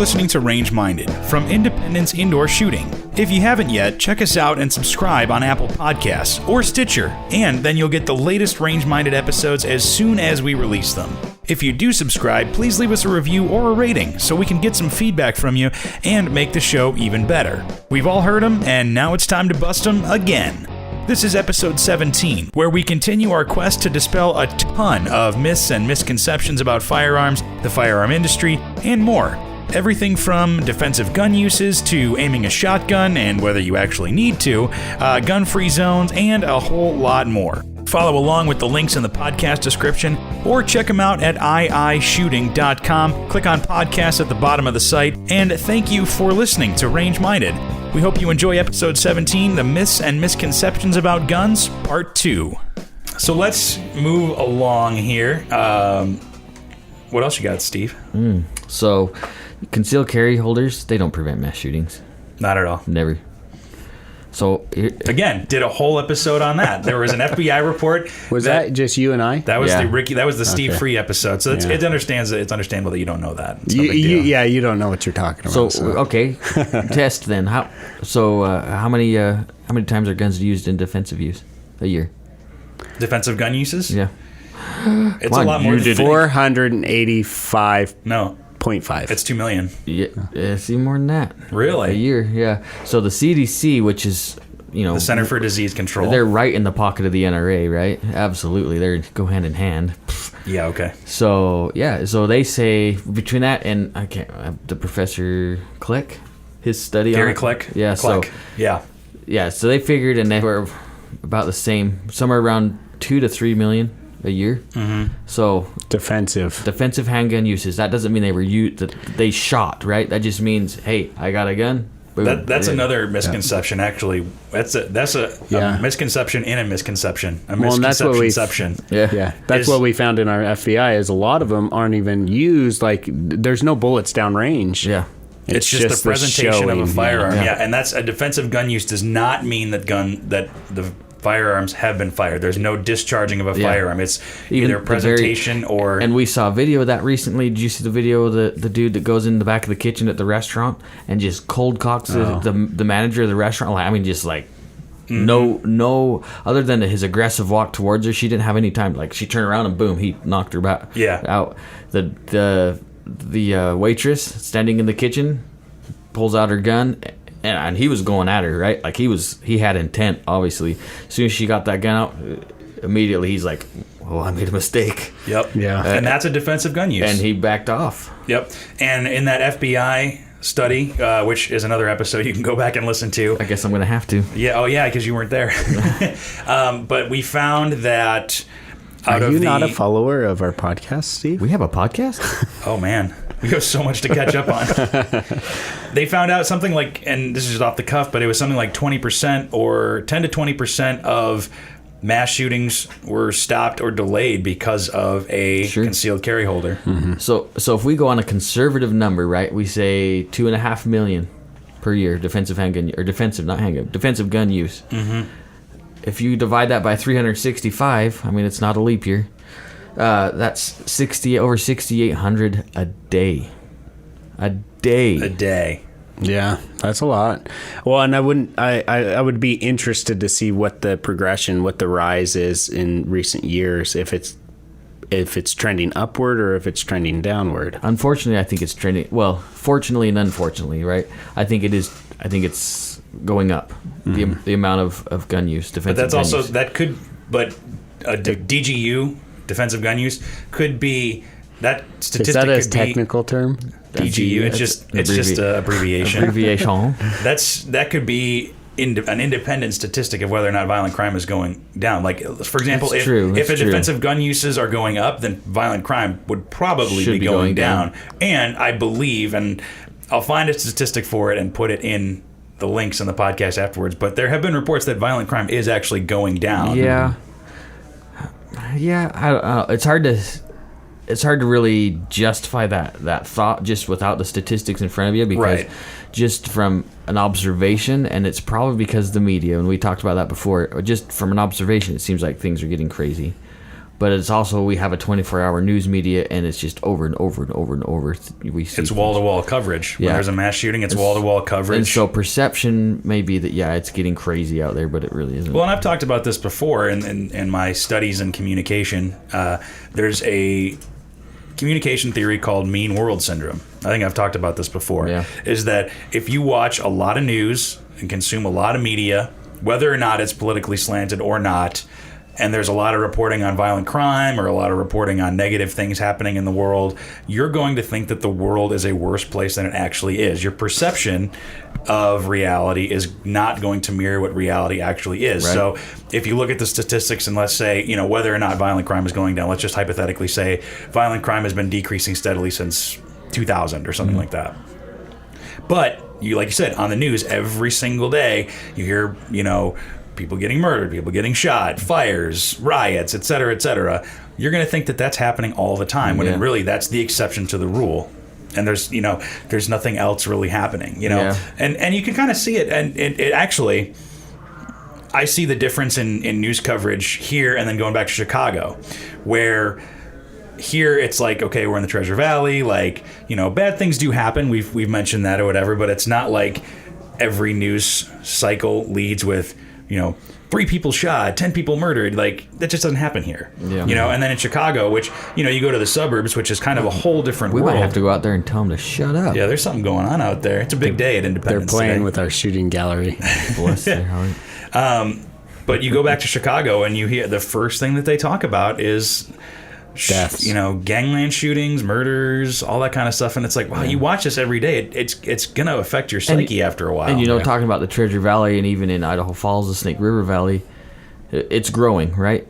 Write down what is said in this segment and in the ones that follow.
listening to Range Minded from Independence Indoor Shooting. If you haven't yet, check us out and subscribe on Apple Podcasts or Stitcher, and then you'll get the latest Range Minded episodes as soon as we release them. If you do subscribe, please leave us a review or a rating so we can get some feedback from you and make the show even better. We've all heard them, and now it's time to bust them again. This is episode 17, where we continue our quest to dispel a ton of myths and misconceptions about firearms, the firearm industry, and more. Everything from defensive gun uses to aiming a shotgun and whether you actually need to, gun-free zones, and a whole lot more. Follow along with the links in the podcast description or check them out at iishooting.com. Click on podcasts at the bottom of the site, and thank you for listening to Range Minded. We hope you enjoy episode 17, The Myths and Misconceptions About Guns, Part 2. So let's move along here. What else you got, Steve? So, concealed carry holders, they don't prevent mass shootings. Not at all. Never. So again, did a whole episode on that. There was an FBI report. Was that just you and I? That was the Ricky. That was the Steve Free episode. So it's understandable that you don't know that. It's no big deal. You don't know what you're talking about. So okay, test then. How many times are guns used in defensive use a year? Defensive gun uses? Yeah, it's a lot more. You did 485. No. 0.5. It's 2 million. Yeah, it's even more than that. Really? A year, yeah. So the CDC, which is, the Center for Disease Control, they're right in the pocket of the NRA, right? Absolutely, they go hand in hand. Yeah. Okay. So so they say between that and the Professor Click, his study Gary on Click. Yeah. Click. Yeah. So they figured, and they were about the same, somewhere around 2 to 3 million a year. Mm-hmm. So defensive handgun uses. That doesn't mean they were they shot, right? That just means, hey, I got a gun. Boom. That's another misconception. Actually, that's a misconception in a misconception. A misconception. That's what we found in our FBI. Is a lot of them aren't even used. Like there's no bullets downrange. Yeah. It's just the presentation of a firearm. Yeah, and that's a defensive gun use does not mean that the firearms have been fired. There's no discharging of a firearm. It's either presentation or... And we saw a video of that recently. Did you see the video of the dude that goes in the back of the kitchen at the restaurant and just cold cocks the manager of the restaurant? I mean, just like... No, other than his aggressive walk towards her, she didn't have any time. Like, she turned around and boom, he knocked her back out. The waitress standing in the kitchen pulls out her gun, and he was going at her, right? Like he had intent, obviously. As soon as she got that gun out, immediately he's like, "Oh, I made a mistake." Yep. Yeah. And that's a defensive gun use. And he backed off. Yep. And in that FBI study, which is another episode you can go back and listen to. I guess I'm going to have to. Yeah. Oh, yeah, because you weren't there. But we found that Are you not a follower of our podcast, Steve? We have a podcast? Oh, man. We have so much to catch up on. They found out something like, and this is just off the cuff, but it was something like 20% or 10 to 20% of mass shootings were stopped or delayed because of a concealed carry holder. Mm-hmm. So if we go on a conservative number, right, we say 2.5 million per year defensive gun use. Mm-hmm. If you divide that by 365, I mean, it's not a leap year. That's over 6,800 a day. A day. Yeah, that's a lot. Well, and I would be interested to see what the progression, what the rise is in recent years, if it's trending upward or if it's trending downward. Unfortunately, I think it's trending. Well, fortunately and unfortunately, right? I think it's going up. Mm-hmm. The amount of gun use, defensive. But that's also use. That could, but DGU, defensive gun use, could be that statistic. Is that a technical term? DGU. It's just an abbreviation. That could be an independent statistic of whether or not violent crime is going down. Like, for example, if defensive gun uses are going up, then violent crime would probably be going down. And I believe, and I'll find a statistic for it and put it in the links in the podcast afterwards, but there have been reports that violent crime is actually going down. Yeah, I don't know. It's hard to really justify that thought just without the statistics in front of you, because just from an observation, and it's probably because of the media, and we talked about that before, just from an observation, it seems like things are getting crazy. But it's also, we have a 24-hour news media, and it's just over and over and over and over. We see it's wall-to-wall coverage. When there's a mass shooting, it's wall-to-wall coverage. And so perception may be that, it's getting crazy out there, but it really isn't. Well, and I've talked about this before in my studies in communication. There's a communication theory called mean world syndrome. I think I've talked about this before. Yeah. Is that if you watch a lot of news and consume a lot of media, whether or not it's politically slanted or not, and there's a lot of reporting on violent crime or a lot of reporting on negative things happening in the world, you're going to think that the world is a worse place than it actually is. Your perception of reality is not going to mirror what reality actually is. Right. So if you look at the statistics and let's say, whether or not violent crime is going down, let's just hypothetically say violent crime has been decreasing steadily since 2000 or something like that. But like you said, on the news every single day, you hear, people getting murdered, people getting shot, fires, riots, et cetera, you're going to think that that's happening all the time, when really that's the exception to the rule. And there's nothing else really happening, And you can kind of see it. And it actually, I see the difference in news coverage here and then going back to Chicago, where here it's like, okay, we're in the Treasure Valley, like, bad things do happen. We've mentioned that or whatever, but it's not like every news cycle leads with, 3 people shot, 10 people murdered. Like, that just doesn't happen here. Yeah. And then in Chicago, which, you go to the suburbs, which is kind of a whole different world. We might have to go out there and tell them to shut up. Yeah, there's something going on out there. It's a big day at Independence. They're playing today. with our shooting gallery. Bless their heart. But you go back to Chicago and you hear the first thing that they talk about is deaths, gangland shootings, murders, all that kind of stuff, and it's like, wow, you watch this every day. It's gonna affect your psyche after a while. And talking about the Treasure Valley, and even in Idaho Falls, the Snake River Valley, it's growing, right?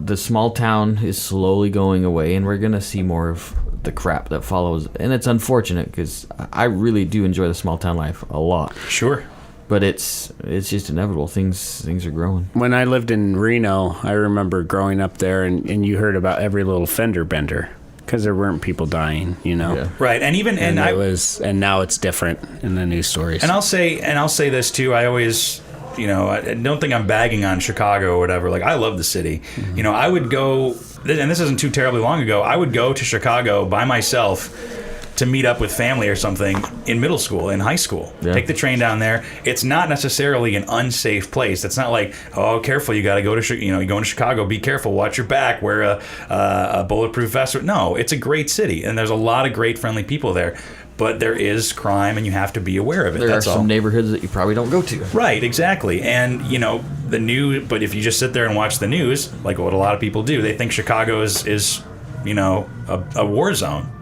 The small town is slowly going away, and we're gonna see more of the crap that follows. And it's unfortunate because I really do enjoy the small town life a lot. Sure. But it's just inevitable. Things are growing. When I lived in Reno, I remember growing up there, and you heard about every little fender bender because there weren't people dying, Yeah. Right, and now it's different in the news stories. And I'll say this too. I always, I don't think I'm bagging on Chicago or whatever. Like, I love the city. Mm-hmm. I would go, and this isn't too terribly long ago. I would go to Chicago by myself to meet up with family or something in middle school, in high school. Yeah. Take the train down there. It's not necessarily an unsafe place. It's not like, oh, careful, you got to go to, you're going to Chicago, be careful, watch your back, wear a bulletproof vest. No, it's a great city, and there's a lot of great, friendly people there. But there is crime, and you have to be aware of it. There are some neighborhoods that you probably don't go to. Right, exactly. And, but if you just sit there and watch the news, like what a lot of people do, they think Chicago is a war zone.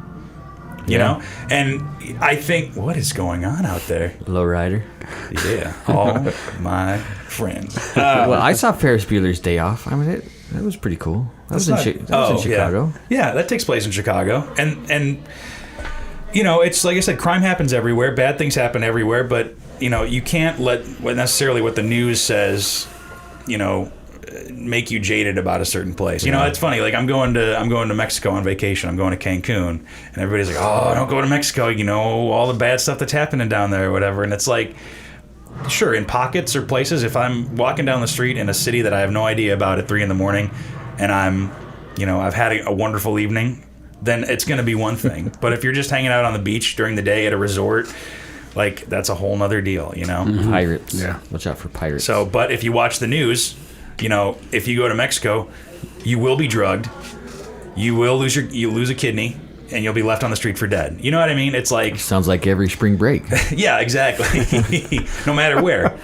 You know? And I think, what is going on out there? Lowrider. Yeah. All my friends. Well, I saw Ferris Bueller's Day Off. I mean, that was pretty cool. That was in Chicago. Yeah, that takes place in Chicago. And it's like I said, crime happens everywhere. Bad things happen everywhere. But, you can't let necessarily what the news says, make you jaded about a certain place. It's funny. Like, I'm going to Mexico on vacation. I'm going to Cancun, and everybody's like, "Oh, don't go to Mexico. All the bad stuff that's happening down there, or whatever." And it's like, sure, in pockets or places, if I'm walking down the street in a city that I have no idea about at 3 a.m, and I'm, I've had a wonderful evening, then it's going to be one thing. But if you're just hanging out on the beach during the day at a resort, like, that's a whole nother deal. Mm-hmm. Pirates. Yeah. Watch out for pirates. So, but if you watch the news, if you go to Mexico, you will be drugged, you lose a kidney, and you'll be left on the street for dead. You know what I mean? It's like, sounds like every spring break. Yeah, exactly. No matter where.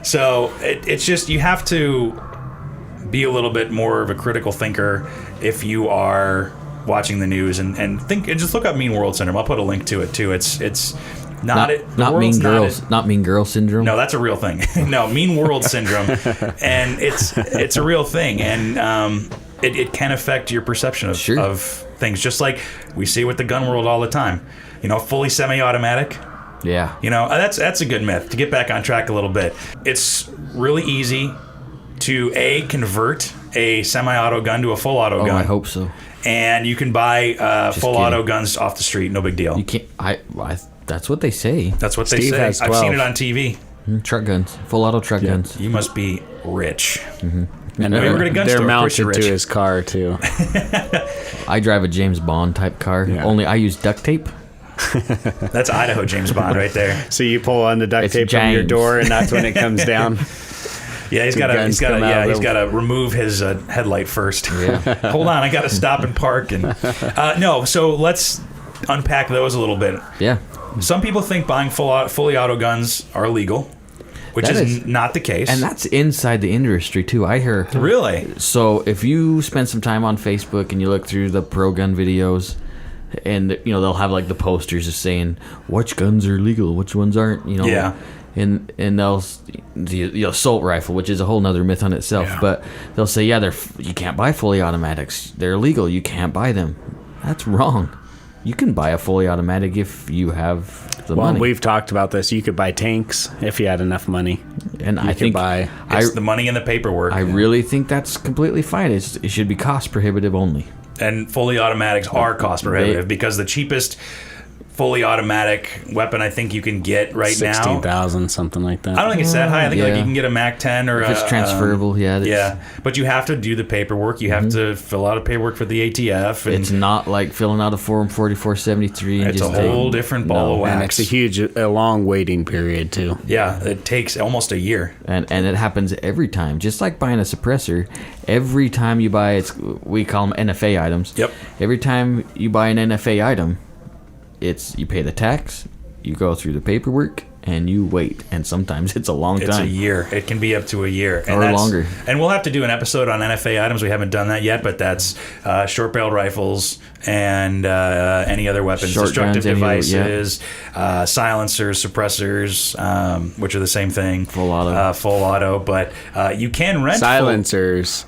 So it's just, you have to be a little bit more of a critical thinker if you are watching the news and think, and just look up Mean World Syndrome. I'll put a link to it too. It's not mean girl syndrome. No, that's a real thing. No, Mean World Syndrome, and it's a real thing, and it can affect your perception of things, just like we see with the gun world all the time. Fully semi-automatic. Yeah. That's a good myth. To get back on track a little bit, it's really easy to convert a semi-auto gun to a full auto gun. I hope so. And you can buy full auto guns off the street. No big deal. You can't. That's what they say. That's what they say. I've seen it on TV. Truck guns. Full auto truck guns. You must be rich. Mm-hmm. And we were at a gun they're store. mounted Rich. to his car too. I drive a James Bond type car. Yeah. Only I use duct tape. That's Idaho James Bond right there. So you pull on the duct It's tape from your James. door, and that's when it comes down. Yeah, he's got to remove his headlight first. Yeah. Hold on, I got to stop and park. And no, so let's unpack those a little bit. Yeah. Some people think buying fully auto guns are illegal, which That is is- not the case. And that's inside the industry too. I hear. Really? So if you spend some time on Facebook and you look through the pro gun videos, and they'll have like the posters of saying which guns are legal, which ones aren't. Yeah. And the assault rifle, which is a whole nother myth on itself, Yeah. but they'll say you can't buy fully automatics. They're illegal. You can't buy them. That's wrong. You can buy a fully automatic if you have the Well, money. we've talked about this. You could buy tanks if you had enough money. And You I could think buy. It's the money and the paperwork. I really think that's completely fine. It should be cost prohibitive only. And fully automatics are cost prohibitive because the cheapest fully automatic weapon I think you can get right now. 16,000, something like that. I don't think it's that high. I think like Yeah. you can get a Mac 10 or If it's transferable, yeah. yeah, but you have to do the paperwork. You have to fill out a paperwork for the ATF. And It's not like filling out a Form 4473 and it's a just whole different ball of wax. And it's a long waiting period too. Yeah, it takes almost a year. And it happens every time. Just like buying a suppressor, every time you buy we call them NFA items. Yep. Every time you buy an NFA item, you pay the tax, you go through the paperwork, and you wait. And sometimes it's a long It's a time. year. It can be up to a year. And Or that's- longer. And we'll have to do an episode on NFA items. We haven't done that yet, but that's short-barreled rifles and any other weapons, Short destructive guns, any other- yeah. devices, silencers, suppressors, which are the same thing. Full auto. Full auto. But you can rent Silencers.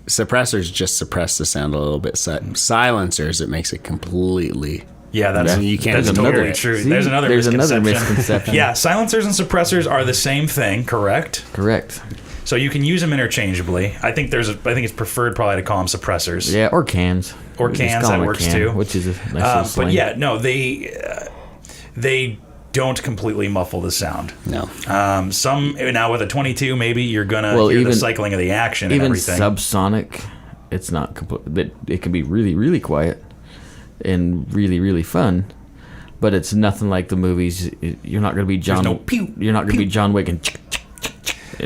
Suppressors just suppress the sound a little bit. Silencers, it makes it completely. Yeah, that's You can't that's There's totally another- true. See? There's another There's another misconception. misconception. Yeah, silencers and suppressors are the same thing, correct? Correct. So you can use them interchangeably. I think it's preferred probably to call them suppressors. Yeah, or cans. Or Just cans, call that them a works can, too. Which is a nice little But slang. yeah, no, they don't completely muffle the sound. No. Some now with a 22, maybe you're gonna hear even- the cycling of the action and Even everything. subsonic, it's not complete. It can be really, really quiet and really, really fun, but it's nothing like the movies. You're not going to be John. no pew, you're not going to be pew. John Wick and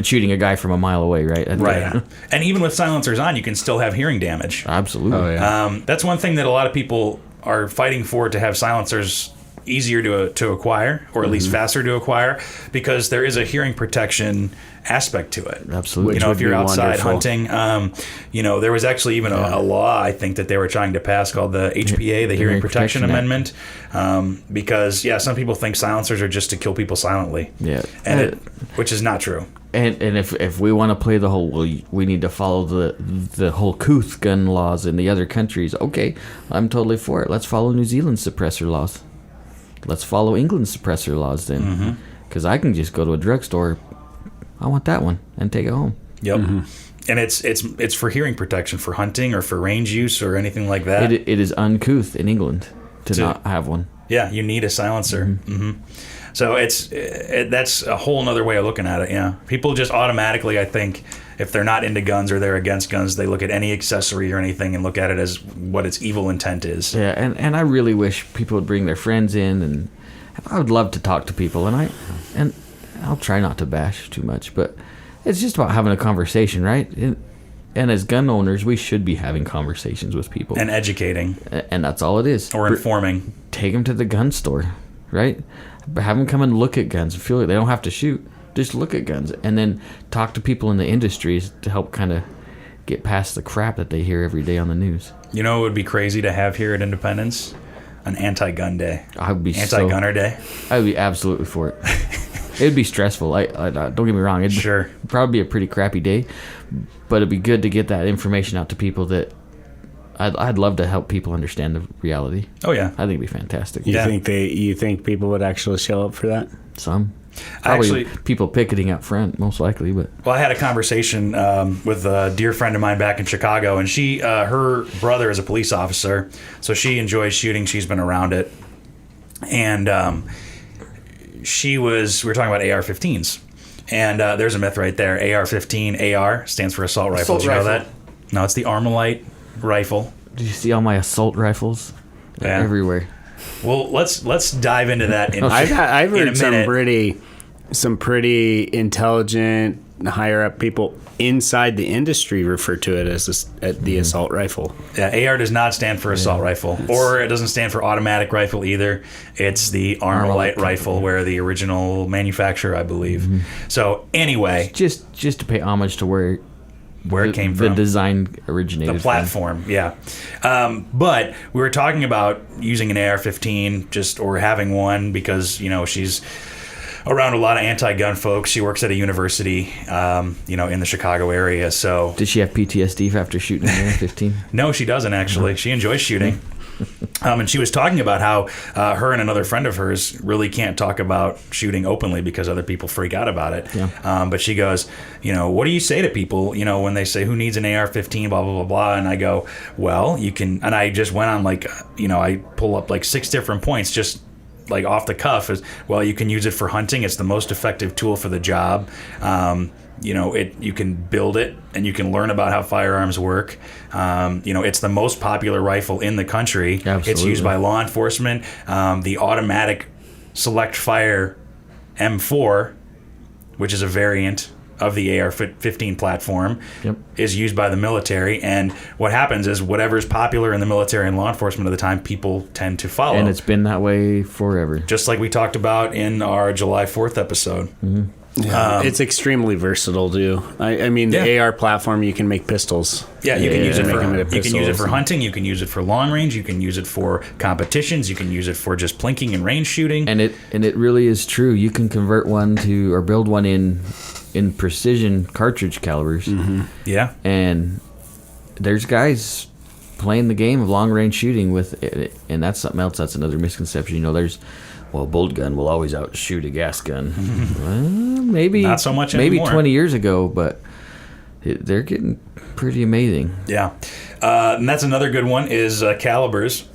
shooting a guy from a mile away, right? Right. And even with silencers on, you can still have hearing damage. Absolutely. Oh yeah. That's one thing that a lot of people are fighting for, to have silencers easier to acquire, or at least faster to acquire, because there is a hearing protection aspect to it. Absolutely. You know, Which if you're would be outside wonderful. hunting, there was actually even a law, I think, that they were trying to pass called the HPA, the Hearing Protection Protection Act. Amendment, because some people think silencers are just to kill people silently. Yeah. And which is not true. And if we want to play the whole, we need to follow the whole couth gun laws in the other countries. Okay, I'm totally for it. Let's follow New Zealand's suppressor laws. Let's follow England's suppressor laws then, because I can just go to a drugstore. I want that one and take it home. Yep. And it's for hearing protection, for hunting or for range use or anything like that. It is uncouth in England to not have one. Yeah, you need a silencer. So that's a whole nother way of looking at it. Yeah, people just automatically, I think, if they're not into guns or they're against guns, they look at any accessory or anything and look at it as what its evil intent is. Yeah, and I really wish people would bring their friends in, and I would love to talk to people, and I'll try not to bash too much, but it's just about having a conversation, right? And as gun owners, we should be having conversations with people, And educating and that's all it is. or informing. Take them to the gun store, right? Have them come and look at guns. Feel like they don't have to shoot. Just look at guns, and then talk to people in the industries to help kind of get past the crap that they hear every day on the news. You know, it would be crazy to have here at Independence an anti-gun day, I would be anti-gunner day. I would be absolutely for it. It'd be stressful. I don't get me wrong. It'd Sure. probably be a pretty crappy day, but it'd be good to get that information out to people. That I'd love to help people understand the reality. Oh yeah, I think it'd be fantastic. Yeah. You think people would actually show up for that? Some. Probably Actually- people picketing out front, most likely, but Well, I had a conversation with a dear friend of mine back in Chicago, and her brother is a police officer, so she enjoys shooting. She's been around it, and we were talking about AR-15s, And there's a myth right there. AR-15, AR stands for assault rifle. Assault Did you know rifle. that? No, it's the Armalite rifle. Did you see all my assault rifles? They're Yeah. everywhere. Well, let's dive into that in, I've in a heard some minute. pretty intelligent higher up people inside the industry refer to it as the assault rifle. Yeah, AR does not stand for assault rifle, or it doesn't stand for automatic rifle either. It's the Armalite rifle, where the original manufacturer, I believe. So anyway, Just to pay homage to where it came the from. design originated. The platform, yeah. But we were talking about using an AR-15 or having one because, she's around a lot of anti-gun folks. She works at a university, in the Chicago area. So Did she have PTSD after shooting an AR-15? no, she doesn't actually. She enjoys shooting. And she was talking about how her and another friend of hers really can't talk about shooting openly because other people freak out about it. Yeah. But she goes, what do you say to people, when they say, who needs an AR-15, blah, blah, blah, blah. And I go, well, you can. And I just went on I pull up 6 different points just off the cuff. You can use it for hunting. It's the most effective tool for the job. You can build it and you can learn about how firearms work. It's the most popular rifle in the country. Absolutely. It's used by law enforcement. The automatic select fire M4, which is a variant of the AR-15 platform, is used by the military. And what happens is whatever's popular in the military and law enforcement at the time, people tend to follow. And it's been that way forever. Just like we talked about in our July 4th episode. Mm-hmm. Yeah. It's extremely versatile too. I mean, the AR platform, you can make pistols. Yeah, you can use it make for them into you can use it pistols. for hunting. You can use it for long range. You can use it for competitions. You can use it for just plinking and range shooting. And it really is true. You can convert one to or build one in precision cartridge calibers. Mm-hmm. Yeah, and there's guys playing the game of long range shooting with it, and that's something else. That's another misconception. A bolt gun will always outshoot a gas gun. Well, maybe not so much maybe anymore. 20 years ago, but they're getting pretty amazing. Yeah, and that's another good one is calibers.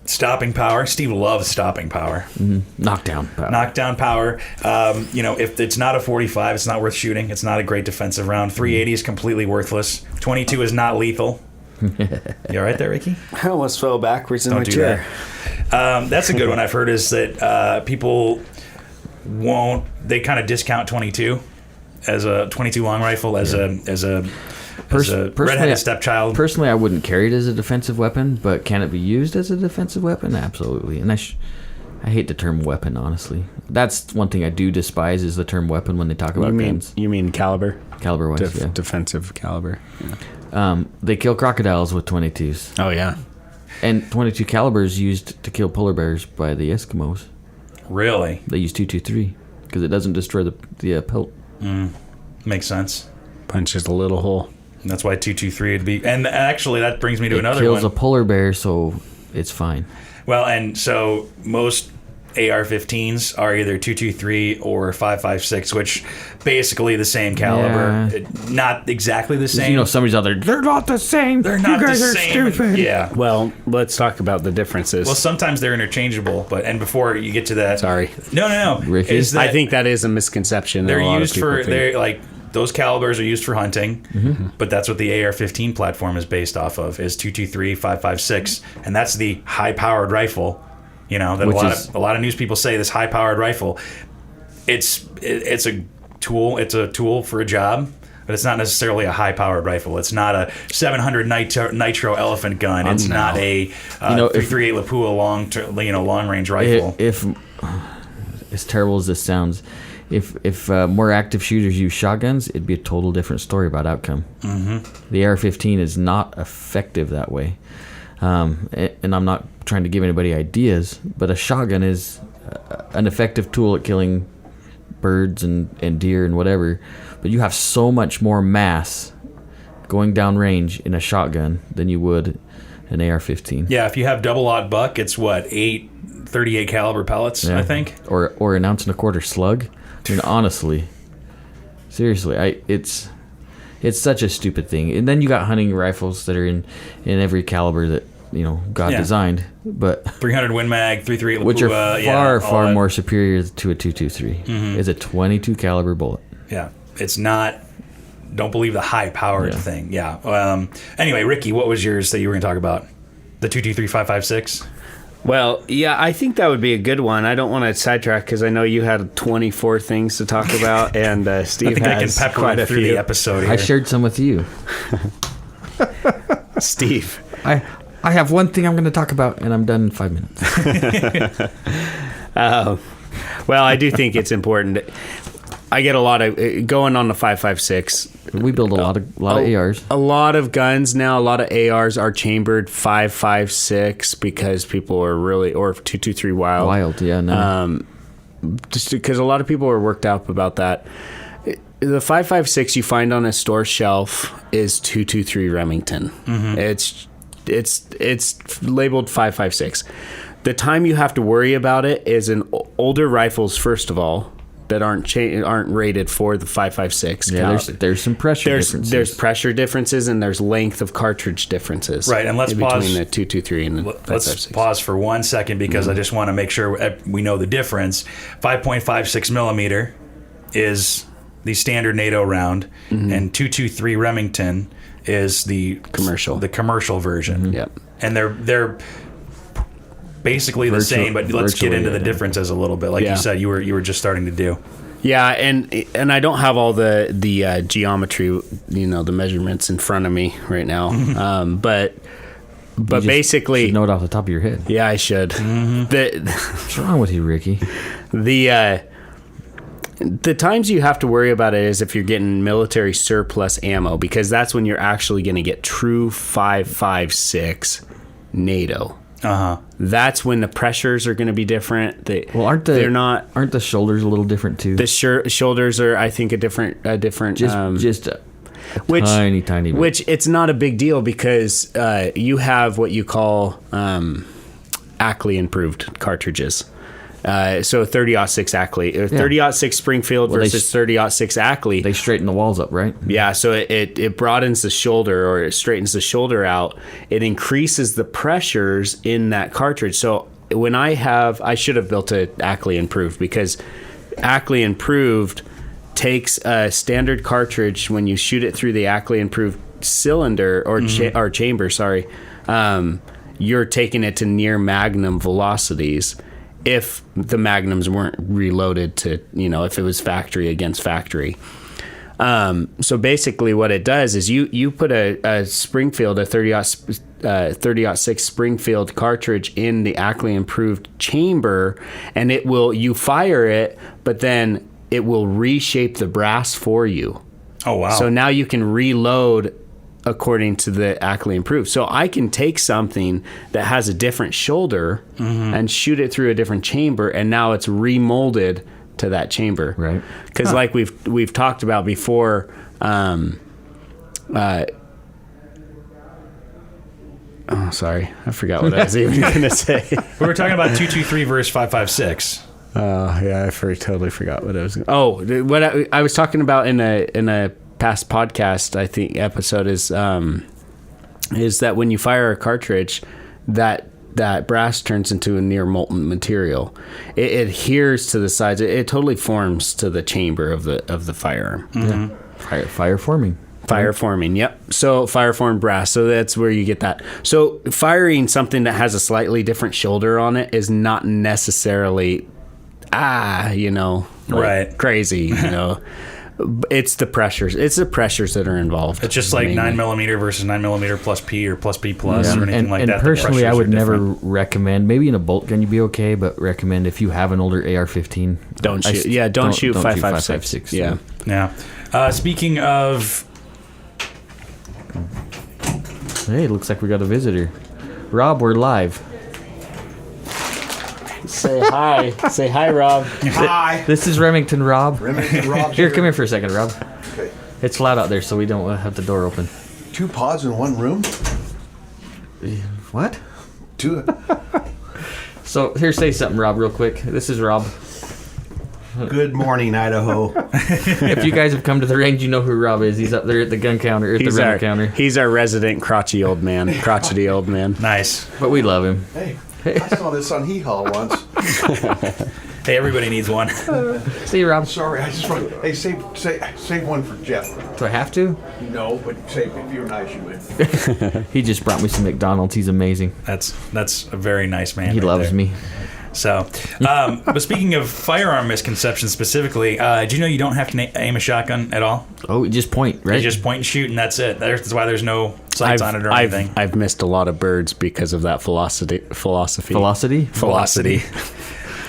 Stopping power. Steve loves stopping power. Mm-hmm. Knockdown power. Knockdown power. If it's not a 45, it's not worth shooting. It's not a great defensive round. 380 is completely worthless. 22 is not lethal. You all right there, Ricky? I almost fell backwards in my do chair. that. That's a good one I've heard is that people they kind of discount 22 as a 22 long rifle as a redheaded stepchild. Personally, I wouldn't carry it as a defensive weapon, but can it be used as a defensive weapon? Absolutely. And I hate the term weapon, honestly. That's one thing I do despise is the term weapon when they talk about guns. You mean caliber? Caliber-wise, yeah. Defensive caliber. Yeah. They kill crocodiles with 22s. Oh, yeah. And 22 caliber is used to kill polar bears by the Eskimos. Really? They use 223 because it doesn't destroy the pelt. Makes sense. Punches a little hole. And that's why 223 would be. And actually, that brings me to another It kills one. a polar bear, so it's fine. Well, and so most AR-15s are either 223 or 5.56, which basically the same caliber. Yeah. Not exactly the same. Somebody's out there. They're not the same. They're not you guys the are same. stupid. Yeah. Well, let's talk about the differences. Well, sometimes they're interchangeable, and before you get to that, Sorry. no, Ricky? is that I think that is a misconception. they're a lot used of people for think. they're like those calibers are used for hunting, but that's what the AR-15 platform is based off of is 223, 5.56, and that's the high-powered rifle. That a lot of news people say this high-powered rifle. It's a tool. It's a tool for a job. But it's not necessarily a high-powered rifle. It's not a 700 nitro elephant gun. It's not a 338 Lapua long-range rifle. If as terrible as this sounds, if more active shooters use shotguns, it'd be a total different story about outcome. Mm-hmm. The AR-15 is not effective that way. And I'm not trying to give anybody ideas, but a shotgun is an effective tool at killing birds and deer and whatever. But you have so much more mass going down range in a shotgun than you would an AR-15. Yeah, if you have double-aught buck, it's what, 8 38 caliber pellets, Yeah. I think. Or an ounce and a quarter slug. I mean, honestly, seriously, it's such a stupid thing. And then you got hunting rifles that are in every caliber that God designed, but 300 Win Mag, 338 Lapua, which are far more more superior to a 223. It's a 22 caliber bullet. Yeah. It's not. Don't believe the high-powered thing. Yeah. Anyway, Ricky, what was yours that you were going to talk about? The 223-556? Well, yeah, I think that would be a good one. I don't want to sidetrack because I know you had 24 things to talk about, and Steve I think has I can pepper quite a through few. the episode here. I shared some with you. Steve. I have one thing I'm going to talk about, and I'm done in 5 minutes. Well, I do think it's important. I get a lot of going on the 556. We build a lot of ARs. A lot of guns now. A lot of ARs are chambered 5.56 because people are really, or 223 wild. Wild, yeah. No. Just because a lot of people are worked up about that. The 5.56 you find on a store shelf is 223 Remington. It's labeled 5.56. The time you have to worry about it is in older rifles, first of all, that aren't rated for the 5.56. Yeah, there's some pressure differences. There's pressure differences and there's length of cartridge differences. Right, and let's pause between the 223 and the 5.56. Let's pause for 1 second because I just want to make sure we know the difference. 5.56 millimeter is the standard NATO round, and 223 Remington is the commercial version. Yep. And they're basically the same, but let's get into the differences a little bit. Like you said, you were just starting to do. Yeah, and I don't have all the geometry, the measurements in front of me right now. But basically, should know it off the top of your head. Yeah, I should. What's wrong with you, Ricky? The times you have to worry about it is if you're getting military surplus ammo, because that's when you're actually going to get true 5.56 NATO. That's when the pressures are going to be different. Aren't the shoulders a little different too? The shoulders are, I think, a different just tiny bit. Which it's not a big deal because you have what you call Ackley improved cartridges. So 30-06 Ackley, or 30-06 Springfield versus 30-06 Ackley. They straighten the walls up, right? Yeah, so it broadens the shoulder, or it straightens the shoulder out. It increases the pressures in that cartridge. So when I should have built a Ackley improved, because Ackley improved takes a standard cartridge. When you shoot it through the Ackley improved cylinder or chamber, you're taking it to near magnum velocities. If the magnums weren't reloaded to, if it was factory against factory. So basically what it does is you put a Springfield, a 30-06 Springfield cartridge in the Ackley improved chamber, and you fire it, but then it will reshape the brass for you. Oh, wow. So now you can reload according to the Ackley improved. So I can take something that has a different shoulder and shoot it through a different chamber, and now it's remolded to that chamber. Right. Because like we've talked about before, sorry, I forgot what I was even going to say. We were talking about 223 versus 5.56. Oh, yeah, I totally forgot what I was. What I was talking about in a past podcast, I think, episode is that when you fire a cartridge, that brass turns into a near molten material. It adheres to the sides. It totally forms to the chamber of the firearm. Yeah. Fire forming. Fire forming, yep. So fire formed brass. So that's where you get that. So firing something that has a slightly different shoulder on it is not necessarily right, crazy, It's the pressures. It's the pressures that are involved. It's just like 9mm versus 9mm plus P or plus P plus or anything like that. And personally, I would never recommend. Maybe in a bolt gun you'd be okay, but recommend if you have an older AR-15, don't shoot. Don't shoot 5.56. Yeah. Yeah. Speaking of, hey, it looks like we got a visitor. Rob, we're live. Say hi. Say hi, Rob. Hi. This is Remington Rob. Remington Rob. Here, come here for a second, Rob. Okay. It's loud out there, so we don't have the door open. 2 pods in one room? What? 2. So, here, say something, Rob, real quick. This is Rob. Good morning, Idaho. If you guys have come to the range, you know who Rob is. He's up there at the gun counter, at the rental counter. He's our resident crotchety old man. Nice. But we love him. Hey, I saw this on Hee Haw once. Hey, everybody needs one. See you, Rob. Sorry, I just want. Hey, save one for Jeff. Do I have to? No, but save if you're nice, you would. He just brought me some McDonald's. He's amazing. That's a very nice man. He right loves there. me. So, but speaking of firearm misconceptions specifically, do you know you don't have to aim a shotgun at all? Oh, you just point, right? You just point and shoot, and that's it. That's why there's no sights on it or anything. I've missed a lot of birds because of that philosophy. Velocity?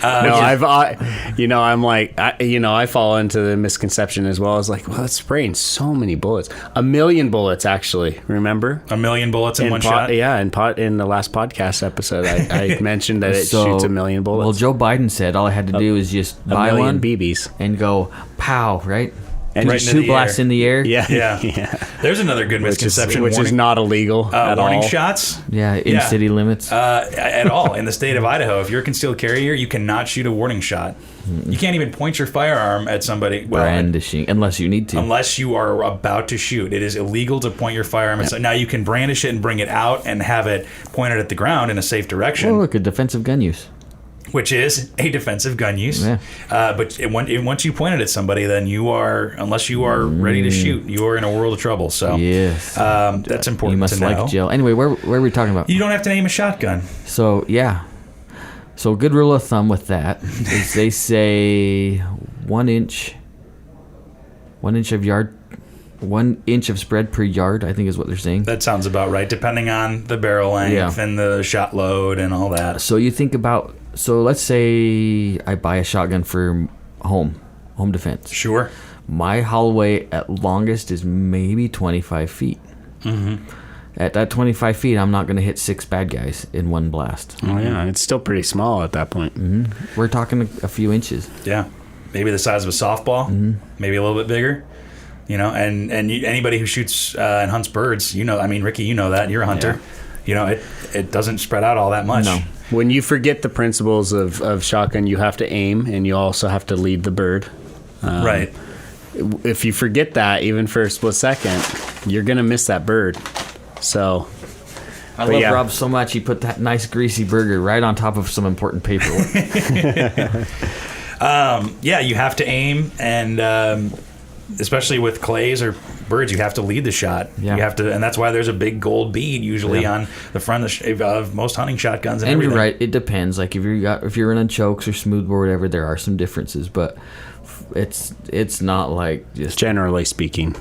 No, I fall into the misconception as well. I was like, well, it's spraying so many bullets. 1 million bullets, actually. Remember? 1 million bullets in one shot? Yeah, in the last podcast episode, I mentioned that it shoots 1 million bullets. Well, Joe Biden said all I had to do is just buy 1 million one BBs and go pow, right? and Right Just into two the blasts air. in the air. yeah. There's another good misconception. Which is not illegal at warning all. shots? Yeah, in city limits. At all. In the state of Idaho, if you're a concealed carrier, you cannot shoot a warning shot. You can't even point your firearm at somebody. Well, Brandishing, unless you need to. unless you are about to shoot. It is illegal to point your firearm. Now, you can brandish it and bring it out and have it pointed at the ground in a safe direction. Oh, look, a defensive gun use. Which is a defensive gun use. Yeah. But once you point it at somebody, then you are, unless you are ready to shoot, you are in a world of trouble. So Yes. that's You important must to know. like jail. Anyway, where are we talking about? You don't have to aim a shotgun. So, yeah. So, a good rule of thumb with that is they say 1 inch of spread per yard, I think is what they're saying. That sounds about right, depending on the barrel length and the shot load and all that. So, you think about, so let's say I buy a shotgun for home defense. Sure. My hallway at longest is maybe 25 feet. Mm-hmm. At that 25 feet, I'm not going to hit 6 bad guys in one blast. Oh yeah, it's still pretty small at that point. We're talking a few inches. Yeah. Maybe the size of a softball, maybe a little bit bigger. Anybody who shoots and hunts birds, Ricky, you know that. You're a hunter. Yeah. It doesn't spread out all that much. No. When you forget the principles of shotgun, you have to aim and you also have to lead the bird. Right. If you forget that, even for a split second, you're going to miss that bird. So, I love Rob so much, he put that nice greasy burger right on top of some important paperwork. You have to aim, and especially with clays or birds, you have to lead the shot. Yeah. You have to, and that's why there's a big gold bead usually on the front of most hunting shotguns and everything. You're right, it depends. Like if you're running chokes or smoothbore or whatever, there are some differences, but it's not like just generally speaking.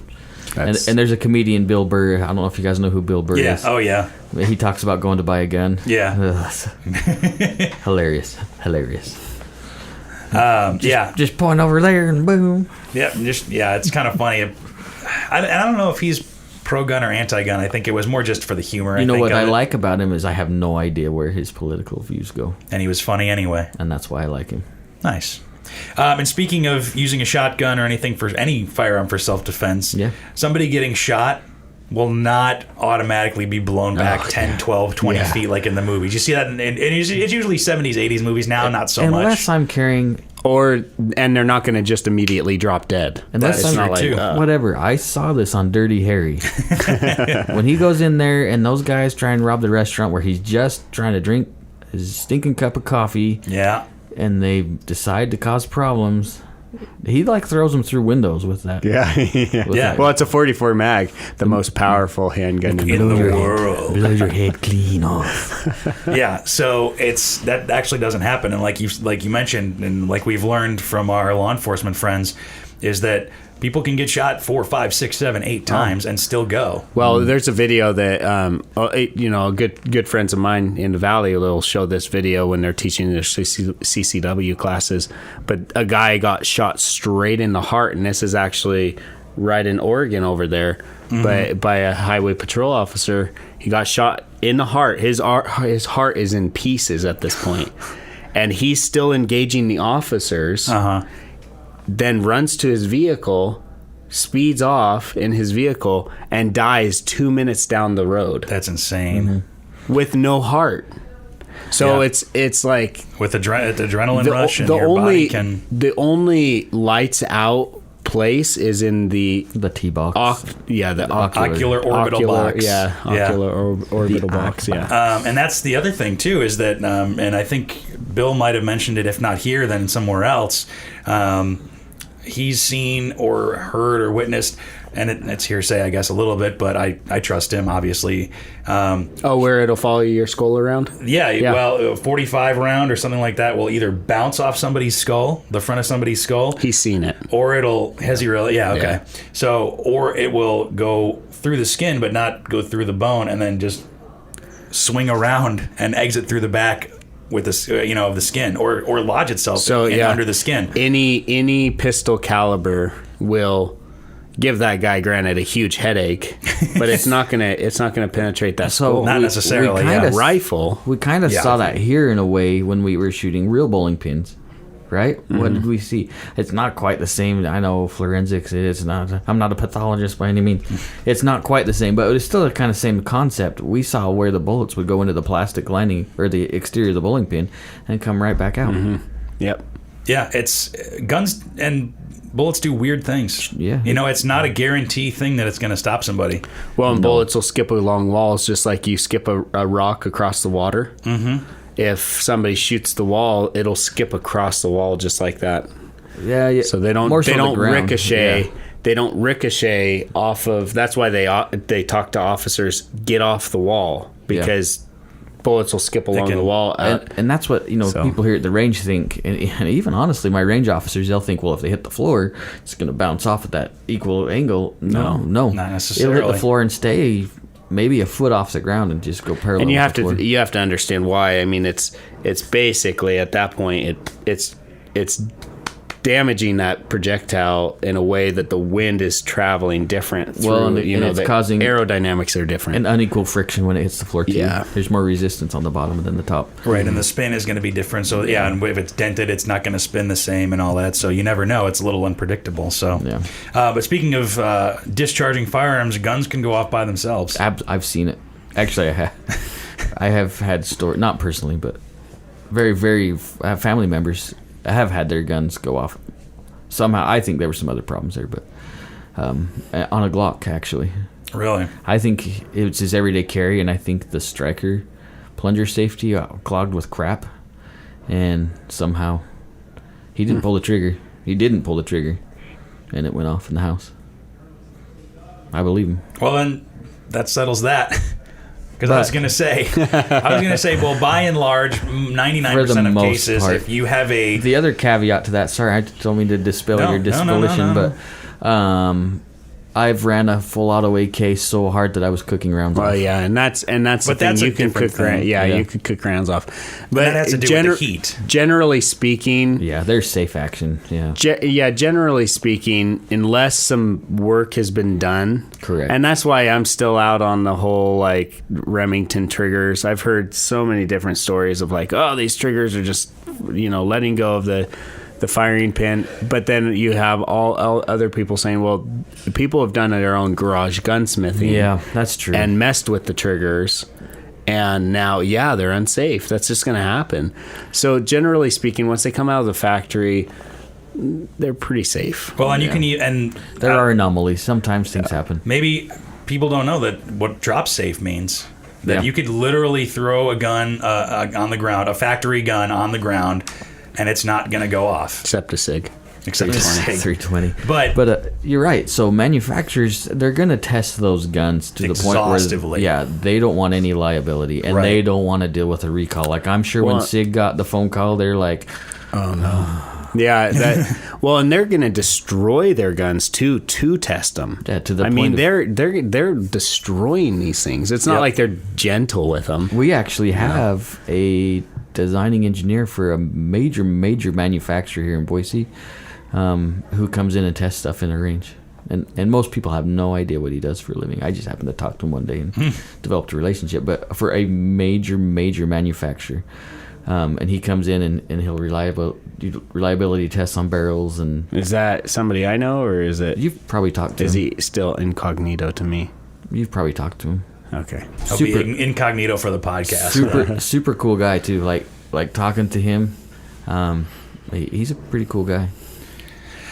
And there's a comedian, Bill Burr. I don't know if you guys know who Bill Burr is. Oh yeah. He talks about going to buy a gun. Yeah. Hilarious. Yeah. Just point over there and boom. Yeah. It's kind of funny. I don't know if he's pro-gun or anti-gun. I think it was more just for the humor. You know what I like about him is I have no idea where his political views go. And he was funny anyway. And that's why I like him. Nice. And speaking of using a shotgun or anything for any firearm for self-defense, somebody getting shot will not automatically be blown back 10, 12, 20 feet like in the movies. You see that it's usually 70s, 80s movies now, not so much. Unless I'm carrying... And they're not going to just immediately drop dead. Unless That's I'm true, too. Whatever. I saw this on Dirty Harry. When he goes in there and those guys try and rob the restaurant where he's just trying to drink his stinking cup of coffee. Yeah. And they decide to cause problems. He throws them through windows with that. Yeah. Well, it's a 44 mag, the most powerful handgun in the world. Blow your head clean off. Yeah, so that actually doesn't happen, and like you mentioned, and like we've learned from our law enforcement friends, is that people can get shot 4, 5, 6, 7, 8 times and still go. Well, there's a video that good friends of mine in the Valley will show this video when they're teaching their CCW classes. But a guy got shot straight in the heart, and this is actually right in Oregon over there, by a highway patrol officer. He got shot in the heart. His heart is in pieces at this point, and he's still engaging the officers. Then runs to his vehicle, speeds off in his vehicle, and dies 2 minutes down the road. That's insane. With no heart. So it's like with adrenaline rush, and your body can. The only lights out place is in the T-box. the Ocular orbital box. Yeah, ocular orbital box. Yeah. And that's the other thing too, is that, and I think Bill might have mentioned it, if not here, then somewhere else. He's seen or heard or witnessed, and it's hearsay, I guess, a little bit, but I trust him, obviously. Where it'll follow your skull around? Yeah, well, a 45 round or something like that will either bounce off somebody's skull, the front of somebody's skull. He's seen it. Or has he really? Yeah, okay. Yeah. So, or it will go through the skin, but not go through the bone, and then just swing around and exit through the back with the of the skin, or lodge itself under the skin. Any pistol caliber will give that guy, granted, a huge headache, but it's not gonna penetrate that skull. Not necessarily. Rifle. We kind of saw that here in a way when we were shooting real bowling pins. Right? Mm-hmm. What did we see? It's not quite the same. I know forensics is not. I'm not a pathologist by any means. It's not quite the same, but it's still the kind of same concept. We saw where the bullets would go into the plastic lining or the exterior of the bowling pin and come right back out. Mm-hmm. Yep. Yeah, it's guns and bullets do weird things. Yeah. It's not a guarantee thing that it's going to stop somebody. Well, and bullets will skip along walls just like you skip a rock across the water. Mm-hmm. If somebody shoots the wall, it'll skip across the wall just like that. Yeah. So they don't ricochet. Yeah. They don't ricochet off of. That's why they talk to officers, get off the wall, because bullets will skip along the wall. And that's what people here at the range think. And even honestly, my range officers, they'll think, well, if they hit the floor, it's going to bounce off at that equal angle. No, not necessarily. It'll hit the floor and stay maybe a foot off the ground and just go parallel. And you have to understand why. I mean, it's basically at that point it's damaging that projectile in a way that the wind is traveling different through. It's causing aerodynamics are different and unequal friction when it hits the floor too. Yeah, there's more resistance on the bottom than the top. Right, and the spin is going to be different. So and if it's dented, it's not going to spin the same and all that. So you never know. It's a little unpredictable. So but speaking of discharging firearms, guns can go off by themselves. I've seen it. Actually, I have had stories, not personally, but very, very family members have had their guns go off. Somehow, I think there were some other problems there, but on a Glock, actually. Really? I think it's his everyday carry, and I think the striker plunger safety clogged with crap, and somehow he didn't pull the trigger. He didn't pull the trigger, and it went off in the house. I believe him. Well, then that settles that. Because I was going to say, well, by and large, 99% of cases, part, if you have a... The other caveat to that, sorry, I told me to dispel your disposition, but I've ran a full auto AK so hard that I was cooking rounds off. Well, yeah, and that's the thing. You can cook you can cook rounds off. But that has to do with the heat. Generally speaking... Yeah, there's safe action, generally speaking, unless some work has been done... Correct. And that's why I'm still out on the whole, Remington triggers. I've heard so many different stories of, these triggers are just, letting go of the firing pin, but then you have all other people saying, well, people have done their own garage gunsmithing. Yeah, that's true. And messed with the triggers, and now, they're unsafe. That's just going to happen. So generally speaking, once they come out of the factory, they're pretty safe. Well, and you can, and there are anomalies. Sometimes things happen. Maybe people don't know that what drop safe means. That you could literally throw a gun on the ground, a factory gun on the ground, and it's not going to go off. Except a SIG. Except a SIG. 320. But you're right. So manufacturers, they're going to test those guns to the point where they don't want any liability, and they don't want to deal with a recall. Like, I'm sure when SIG got the phone call, they're like, oh, no. Yeah, and they're going to destroy their guns too to test them. Yeah, to the point. They're destroying these things. It's not like they're gentle with them. We actually have a designing engineer for a major manufacturer here in Boise, who comes in and tests stuff in the range. And most people have no idea what he does for a living. I just happened to talk to him one day and developed a relationship. But for a major manufacturer. And he comes in and he'll reliability tests on barrels. And is that somebody I know, or is it? You've probably talked to him. Is he still incognito to me? You've probably talked to him. Okay. I'll be incognito for the podcast. Super cool guy too. Like talking to him, he's a pretty cool guy.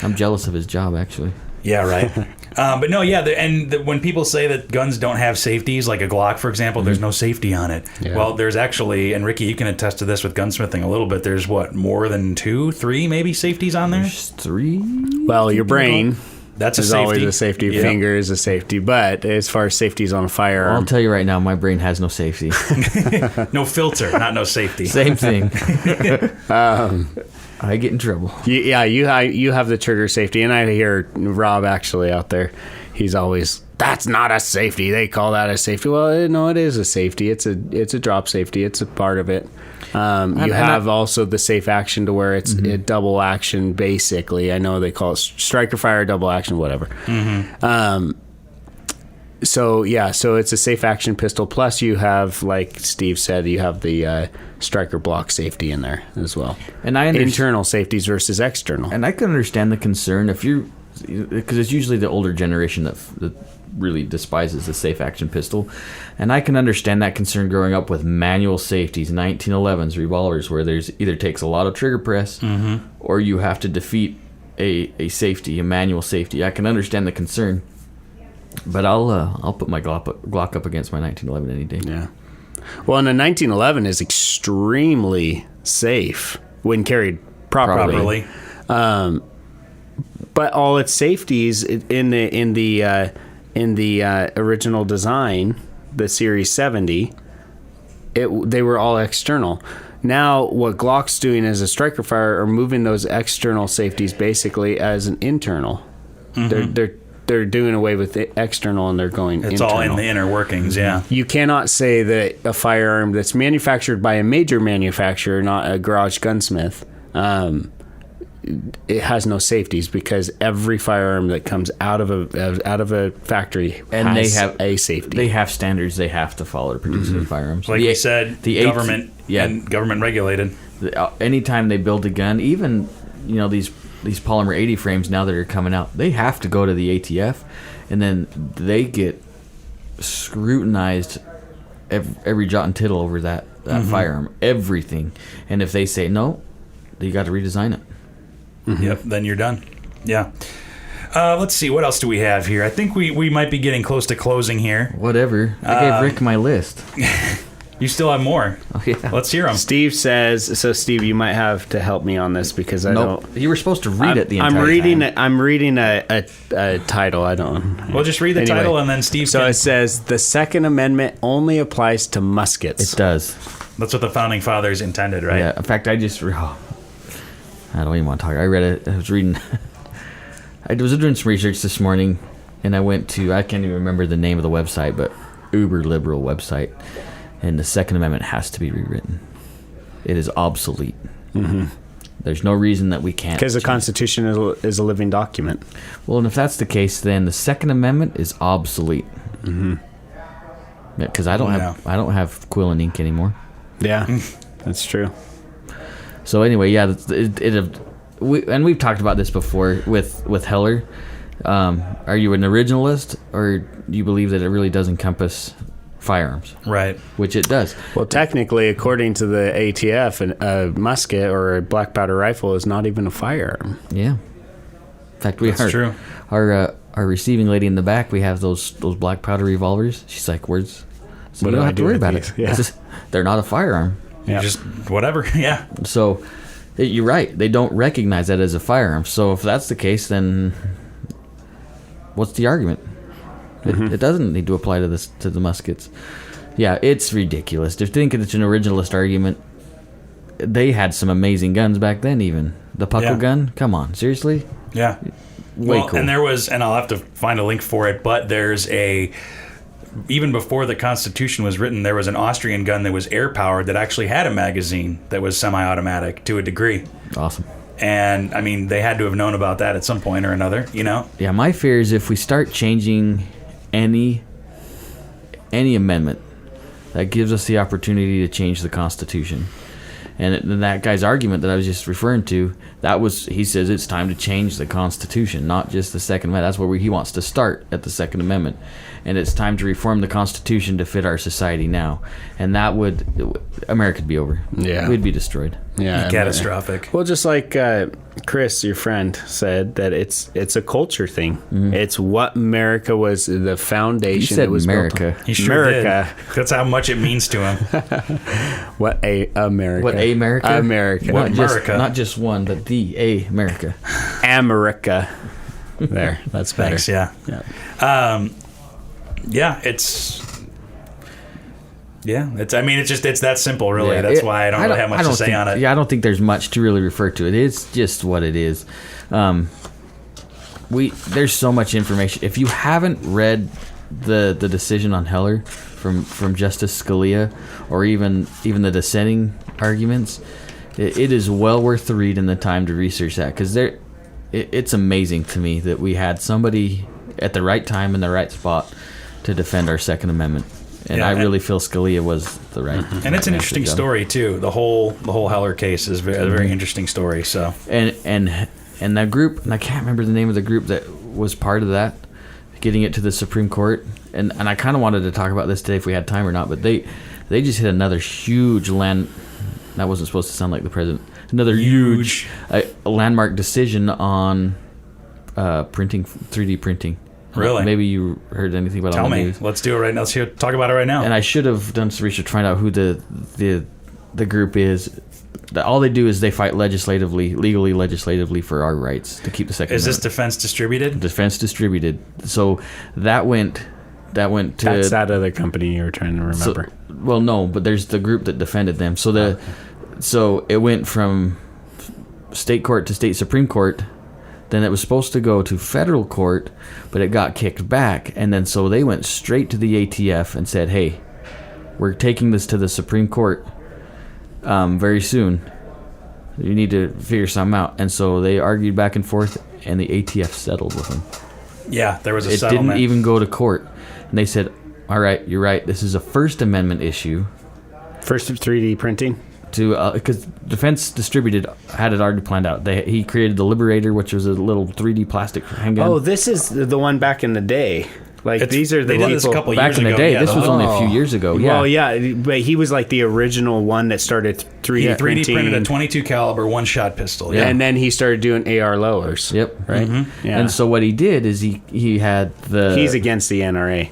I'm jealous of his job, actually. Yeah, right. But no, yeah, when people say that guns don't have safeties, like a Glock, for example, there's no safety on it. Yeah. Well, there's actually, and Ricky, you can attest to this with gunsmithing a little bit, there's more than 2, 3 maybe safeties on there? There's 3? Well, your brain... That's a is safety. Always a safety. Yep. Finger is a safety. But as far as safeties on a firearm... I'll tell you right now, my brain has no safety. No filter, not no safety. Same thing. I get in trouble. You have the trigger safety. And I hear Rob actually out there. He's always, that's not a safety. They call that a safety. Well, no, it is a safety. It's a drop safety. It's a part of it. You have also the safe action to where it's a double action, basically. I know they call it striker fire, double action, whatever. So it's a safe action pistol. Plus, you have, like Steve said, you have the striker block safety in there as well. And internal safeties versus external. And I can understand the concern because it's usually the older generation that really despises the safe action pistol, and I can understand that concern growing up with manual safeties, 1911s, revolvers, where there's either takes a lot of trigger press or you have to defeat a safety, a manual safety. I can understand the concern, but I'll put my Glock up against my 1911 any day. Yeah. Well, and a 1911 is extremely safe when carried properly. But all its safeties in the original design, the Series 70, they were all external. Now, what Glock's doing as a striker fire are moving those external safeties basically as an internal. They're doing away with the external and they're going internal. It's all in the inner workings, yeah. You cannot say that a firearm that's manufactured by a major manufacturer, not a garage gunsmith, it has no safeties, because every firearm that comes out of a factory has a safety. They have standards they have to follow to produce their firearms. Like you said, government and government regulated. Anytime they build a gun, even these polymer 80 frames now that are coming out, they have to go to the ATF, and then they get scrutinized every jot and tittle over that firearm, everything. And if they say no, you got to redesign it. Yep, then you're done. Yeah. Let's see, what else do we have here? I think we might be getting close to closing here. Whatever. I gave Rick my list. You still have more. Oh, yeah. Let's hear them. Steve says, so Steve, you might have to help me on this because I don't... You were supposed to read it the entire time. I'm reading a title. I don't... Well, just read the title and then Steve So it says, the Second Amendment only applies to muskets. It does. That's what the Founding Fathers intended, right? Yeah. In fact, I don't even want to talk. I read it. I was reading... I was doing some research this morning, and I went to... I can't even remember the name of the website, but uber liberal website. And the Second Amendment has to be rewritten. It is obsolete. There's no reason that we can't. Because the Constitution is a living document. Well, and if that's the case, then the Second Amendment is obsolete. Because I don't have quill and ink anymore. Yeah, that's true. So anyway, yeah, we've talked about this before with Heller. Are you an originalist, or do you believe that it really does encompass firearms? Right. Which it does. Well, technically, according to the ATF, a musket or a black powder rifle is not even a firearm. Yeah. In fact, That's true. Our receiving lady in the back, we have those black powder revolvers. She's like, "Where's?" So you don't have to worry about it. Yeah. They're not a firearm. Yeah. Just whatever. Yeah. So you're right. They don't recognize that as a firearm. So if that's the case, then what's the argument? It doesn't need to apply to the muskets. Yeah, it's ridiculous. To think it's an originalist argument, they had some amazing guns back then. Even the Puckle gun. Come on, seriously? Yeah. Way cool. And and I'll have to find a link for it, but there's even before the Constitution was written, there was an Austrian gun that was air-powered that actually had a magazine that was semi-automatic to a degree. Awesome. And, I mean, they had to have known about that at some point or another, Yeah, my fear is if we start changing any amendment that gives us the opportunity to change the Constitution. And that guy's argument that I was just referring to, he says it's time to change the Constitution, not just the Second Amendment. That's where he wants to start, at the Second Amendment. And it's time to reform the Constitution to fit our society now. And America would be over. Yeah. We'd be destroyed. Yeah, catastrophic. Well, just like Chris, your friend, said that it's a culture thing. It's what America was, the foundation. He said it was America. built on. He sure America. did. That's how much it means to him. What a America. What a America? America. What Just, not just one, but the a America. America. There, that's better. Thanks. Yeah. Yeah. It's that simple, really. Yeah, That's why I don't really have much to say think, on it. Yeah, I don't think there's much to really refer to it. It's just what it is. There's so much information. If you haven't read the decision on Heller from Justice Scalia, or even the dissenting arguments, it is well worth the read and the time to research that, because it's amazing to me that we had somebody at the right time in the right spot to defend our Second Amendment. And I really feel Scalia was the right. And it's an interesting story too. The whole Heller case is a very interesting story. So and that group, and I can't remember the name of the group that was part of that, getting it to the Supreme Court. And I kind of wanted to talk about this today if we had time or not. But they just hit another huge that wasn't supposed to sound like the president. Another huge landmark decision on printing, 3D printing. Really? Maybe you heard anything about it on the news. Let's do it right now. Let's talk about it right now. And I should have done some research to find out who the group is. All they do is they fight legally legislatively for our rights to keep the Second Amendment. Is this Defense Distributed? Defense Distributed. So that went to... That's that other company you were trying to remember. Well, no, but there's the group that defended them. So so it went from state court to state Supreme Court. Then it was supposed to go to federal court, but it got kicked back. And then so they went straight to the ATF and said, hey, we're taking this to the Supreme Court very soon. You need to figure something out. And so they argued back and forth, and the ATF settled with them. Yeah, there was a It settlement. didn't even go to court. And they said, all right, you're right. This is a First Amendment issue. First of 3D printing? Because Defense Distributed had it already planned out. He created the Liberator, which was a little 3D plastic handgun. Oh, this is the one back in the day. These are the they did this a couple back years in the ago. day. Yeah, This was only a few years ago. Yeah. Well, yeah, but he was like the original one that started 3D He 3D printing. printed a 22 caliber one-shot pistol. Yeah. And then he started doing AR lowers. Yep. Right? Yeah. And so what he did is he had the... He's against the NRA.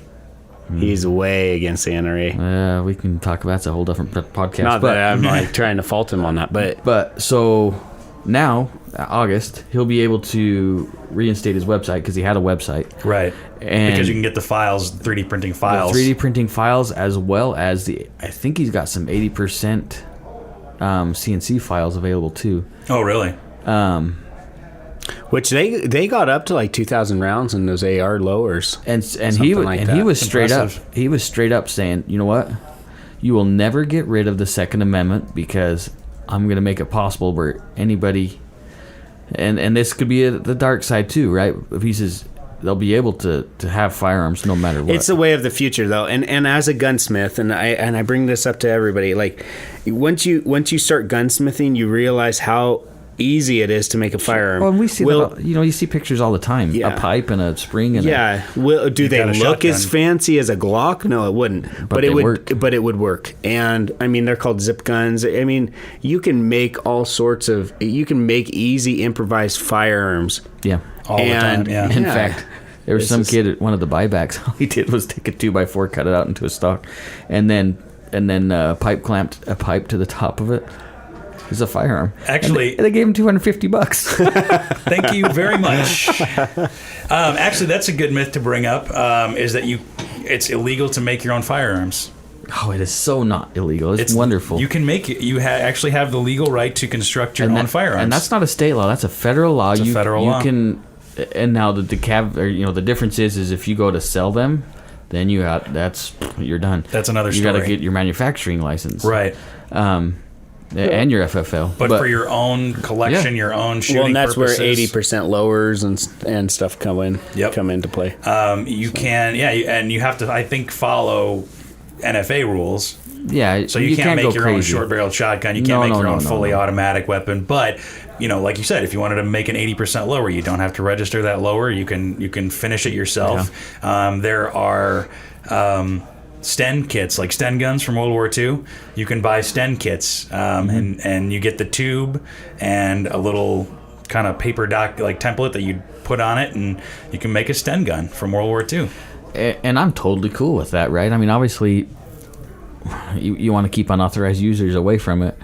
He's way against the NRA. we can talk about that's a whole different podcast. Not that I'm trying to fault him on that, but so now August he'll be able to reinstate his website because he had a website, Right. And because you can get the files, 3D printing files. 3D printing files, as well as I think he's got some 80% CNC files available too. Oh, really? which they got up to like 2,000 rounds in those AR lowers, and he was straight Impressive. up. He was straight up saying, you know what, you will never get rid of the Second Amendment because I'm going to make it possible where anybody, and this could be the dark side too, right? If he says they'll be able to have firearms no matter what. It's the way of the future, though. And as a gunsmith, and I bring this up to everybody, like once you start gunsmithing, you realize how easy it is to make a firearm. Well, and we see that, you see pictures all the time. Yeah. A pipe and a spring and do they got a look as shotgun. fancy as a Glock? No, it wouldn't. But they it would work. But it would work. And I mean, they're called zip guns. I mean, you can make easy improvised firearms. yeah. All the time, yeah. In Yeah. fact, there was It's some just- kid at one of the buybacks. All he did was take a 2x4, cut it out into a stock, and then pipe clamped a pipe to the top of it. It's a firearm. Actually- and they gave him $250. Thank you very much. Actually, that's a good myth to bring up. Is that it's illegal to make your own firearms. Oh, it is so not illegal. It's wonderful. You can make it. You actually have the legal right to construct your own firearms. and that's not a state law. That's a federal law. It's a federal law. You can. And now the difference is if you go to sell them, then you're done. That's another You story. got to get your manufacturing license, Right. And your FFL. But for your own collection, your own shooting Well, and that's purposes, where 80% lowers and stuff come into play. you can, and you have to, I think, follow NFA rules. yeah, So you can't make go your own crazy. short-barreled shotgun. You can't make your own fully no. automatic weapon. But like you said, if you wanted to make an 80% lower, you don't have to register that lower. You can finish it yourself. There are Sten kits, like Sten guns from World War II. You can buy Sten kits, and you get the tube and a little kind of paper doc like template that you put on it, and you can make a Sten gun from World War II. And I'm totally cool with that, right? I mean, obviously, you want to keep unauthorized users away from it,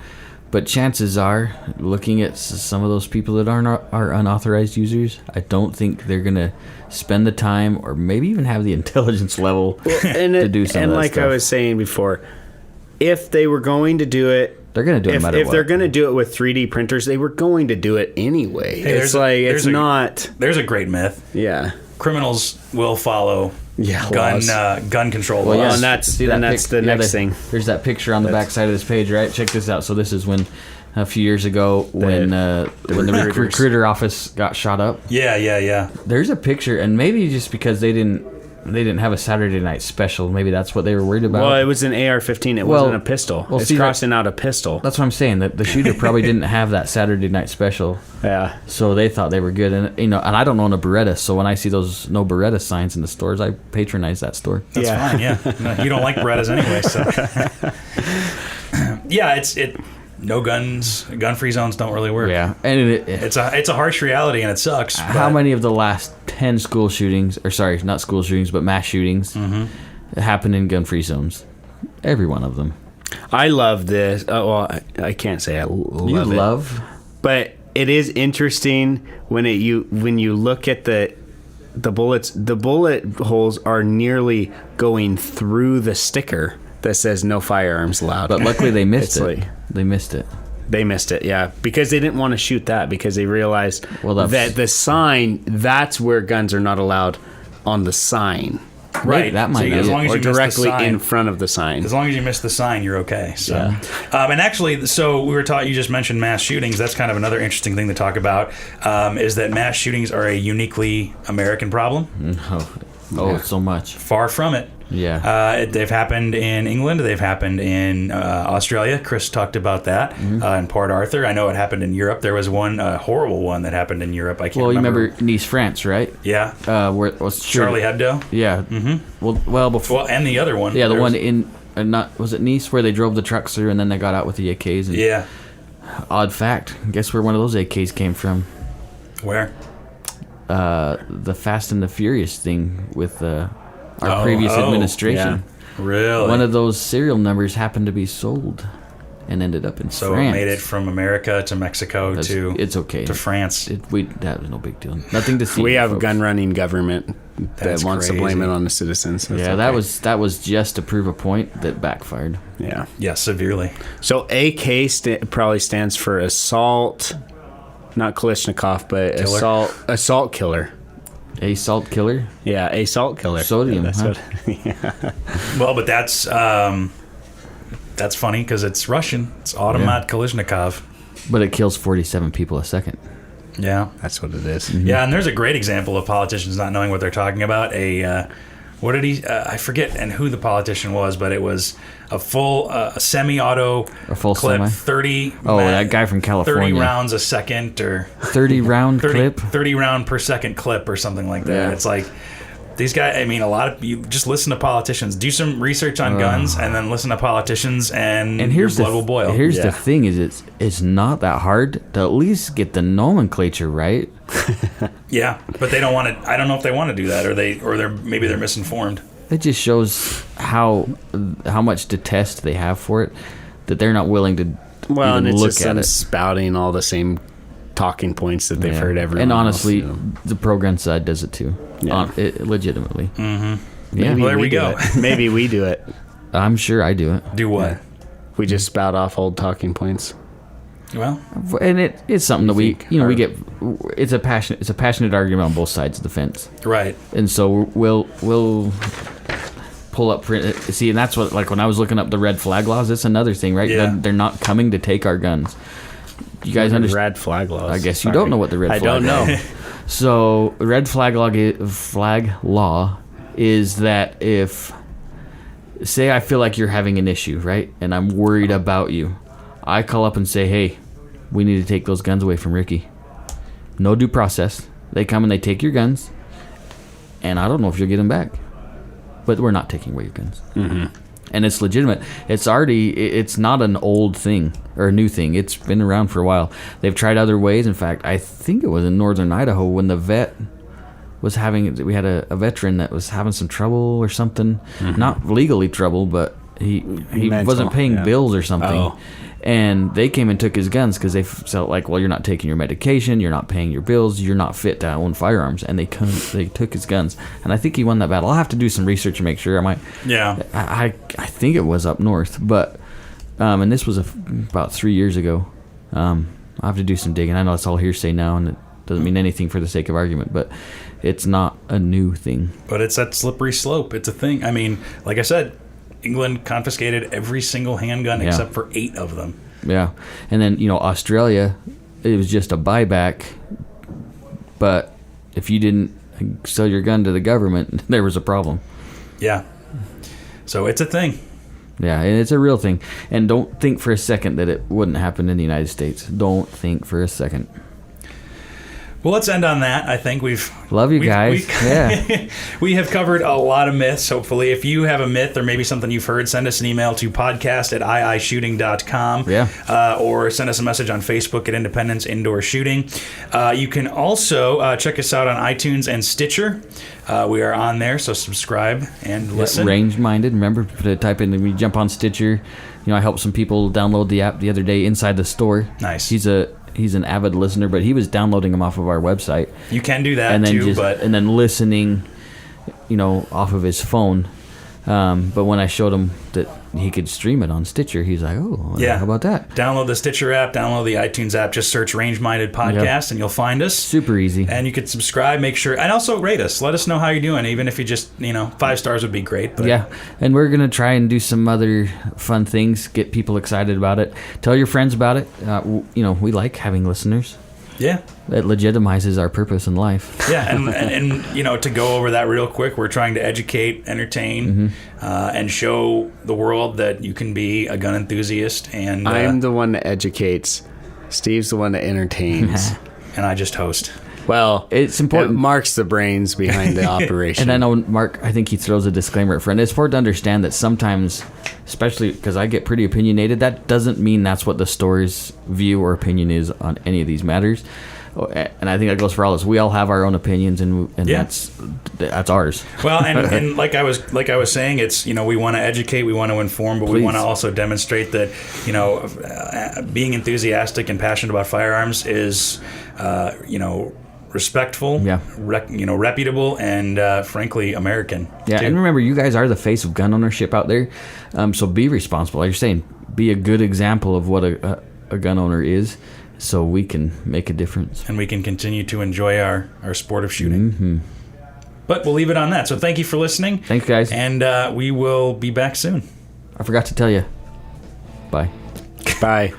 but chances are, looking at some of those people that are unauthorized users, I don't think they're gonna spend the time or maybe even have the intelligence level to do some of that like stuff. I was saying before, if they were going to do it, they're gonna do it no matter if what. they're going to do it with 3D printers, they were going to do it anyway. Hey, it's like it's not. There's a great myth. Yeah. Criminals will follow laws. gun control Well, laws. yeah, and that's the next thing. There's that picture on the back side of this page, right? Check this out. So this is when a few years ago when the recruiter office got shot up. Yeah. There's a picture, and maybe just because they didn't have a Saturday night special, maybe that's what they were worried about. Well, it was an AR-15. It wasn't a pistol. Well, it's crossing out a pistol. That's what I'm saying. That the shooter probably didn't have that Saturday night special. Yeah. So they thought they were good, and and I don't own a Beretta, so when I see those no Beretta signs in the stores, I patronize that store. That's fine. Yeah, no, you don't like Berettas anyway, so yeah, no guns, gun-free zones don't really work. Yeah, and It's a harsh reality, and it sucks. How but many of the last 10 school shootings, or sorry, not school shootings, but mass shootings, happened in gun-free zones? Every one of them. I love this. Well, I can't say I love You it. love? But it is interesting when you look at the bullets. The bullet holes are nearly going through the sticker that says "No firearms allowed." But luckily they missed it. Like, They missed it. they missed it, yeah, because they didn't want to shoot that because they realized Well, that the sign, that's where guns are not allowed, on the sign. right, that might so be as it. long as Or you miss the directly sign, in front of the sign. as long as you miss the sign, you're okay. So, and actually, so we were taught. You just mentioned mass shootings. That's kind of another interesting thing to talk about. Is that mass shootings are a uniquely American problem? So much. Far from it. Yeah. They've happened in England. They've happened in Australia. Chris talked about that in Port Arthur. I know it happened in Europe. There was one horrible one that happened in Europe. I can't Well, you remember. remember Nice, France, right? Yeah. Where it was Charlie Hebdo. Yeah. Mm-hmm. Well, before. Well, and the other one. Yeah, the There one was- in was it Nice where they drove the trucks through and then they got out with the AKs? And Yeah. Odd fact. Guess where one of those AKs came from? Where? The Fast and the Furious thing with our previous administration. Really? One of those serial numbers happened to be sold and ended up in So France. it made it from America to Mexico to It's okay. to France. That was no big deal. Nothing to see. We have a folks. gun running government That's that wants to blame crazy. it on the citizens. That's Yeah, okay. that was just to prove a point that backfired. Yeah. Yeah, severely. So AK probably stands for assault, not Kalashnikov, but Killer. assault killer. A salt killer. Yeah, assault killer. Sodium, That's huh? Well, but that's funny because it's Russian. It's Automat Kalashnikov. But it kills 47 people a second. Yeah. That's what it is. Yeah, and there's a great example of politicians not knowing what they're talking about. What did he? I forget and who the politician was, but it was a full semi-auto A full clip, semi? 30. Oh, that guy from 30 California. rounds a second, or 30 round 30, clip. 30 round per second clip, or something like that. Yeah. It's like these guys. I mean, a lot of you just listen to politicians, do some research on guns, and then listen to politicians, and And your blood will boil. Here's Yeah. the thing: is it's not that hard to at least get the nomenclature right. Yeah, but they don't want to. I don't know if they want to do that, or maybe they're misinformed. It just shows how much detest they have for it that they're not willing to Well, and even it's look just at them it. spouting all the same talking points that they've Yeah. heard everyone And else, honestly, you know. the pro-gun side does it too. Yeah. Legitimately. Mm-hmm. Maybe Yeah, Well, there we do go. it. Maybe we do it. I'm sure I do it. Do what? We just spout off old talking points. Well, And it's something that we think we get. It's a passionate argument on both sides of the fence. right. And so we'll pull up print. See, and that's what, like when I was looking up the red flag laws, it's another thing, right? Yeah. They're not coming to take our guns. You guys understand? Red flag laws. I guess you don't know what the red I flag don't know. So red flag law is that if, say, I feel like you're having an issue, right, and I'm worried about you, I call up and say, hey, we need to take those guns away from Ricky. No due process. They come and they take your guns, and I don't know if you'll get them back. but we're not taking away your guns. And it's legitimate. It's not an old thing or a new thing. It's been around for a while. They've tried other ways. In fact, I think it was in northern Idaho when the vet was we had a veteran that was having some trouble or something. Not legally trouble, but he wasn't paying bills or something. And they came and took his guns because they felt like, well, you're not taking your medication, you're not paying your bills, you're not fit to own firearms, and they took his guns. And I think he won that battle. I'll have to do some research to make sure. I think it was up north, but and this was about 3 years ago. I'll have to do some digging. I know it's all hearsay now, and it doesn't mean anything for the sake of argument, but it's not a new thing. But it's that slippery slope. It's a thing. I mean, like I said, England confiscated every single handgun except for 8 of them. Yeah. And then, Australia, it was just a buyback. But if you didn't sell your gun to the government, there was a problem. Yeah. So it's a thing. Yeah, and it's a real thing. And don't think for a second that it wouldn't happen in the United States. Don't think for a second. Well, let's end on that. I think love you guys. We have covered a lot of myths, hopefully. If you have a myth or maybe something you've heard, send us an email to podcast@iishooting.com. Or send us a message on Facebook at Independence Indoor Shooting. You can also check us out on iTunes and Stitcher. We are on there, so subscribe and listen. Range-minded. Remember to type in, we jump on Stitcher. I helped some people download the app the other day inside the store. Nice. He's an avid listener, but he was downloading them off of our website. You can do that and then too, and then listening, off of his phone. But when I showed him that he could stream it on Stitcher, he's like, "Oh, how about that?" Download the Stitcher app, download the iTunes app, just search Range Minded Podcast, and you'll find us. Super easy. And you can subscribe, make sure, and also rate us. Let us know how you're doing, even if you just, 5 stars would be great. But. Yeah, and we're going to try and do some other fun things, get people excited about it. Tell your friends about it. We like having listeners. Yeah. It legitimizes our purpose in life. Yeah, and to go over that real quick, we're trying to educate, entertain, and show the world that you can be a gun enthusiast. And I'm the one that educates. Steve's the one that entertains. And I just host. Well, it's important. Mark's the brains behind the operation. And I know Mark, I think he throws a disclaimer at front. It's important to understand that sometimes, especially because I get pretty opinionated, that doesn't mean that's what the store's view or opinion is on any of these matters. And I think that goes for all of us. We all have our own opinions, and that's ours. Well, and like I was saying, it's we want to educate, we want to inform, but we want to also demonstrate that being enthusiastic and passionate about firearms is respectful, reputable, and frankly American. Yeah, too. And remember, you guys are the face of gun ownership out there, so be responsible. Like you're saying, be a good example of what a gun owner is. So we can make a difference. And we can continue to enjoy our sport of shooting. But we'll leave it on that. So thank you for listening. Thanks, guys. And we will be back soon. I forgot to tell you. Bye. Bye.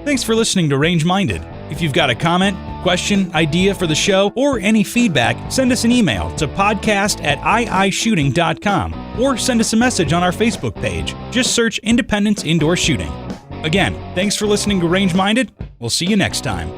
Thanks for listening to Range Minded. If you've got a comment, question, idea for the show, or any feedback, send us an email to podcast@iishooting.com or send us a message on our Facebook page. Just search Independence Indoor Shooting. Again, thanks for listening to Range Minded. We'll see you next time.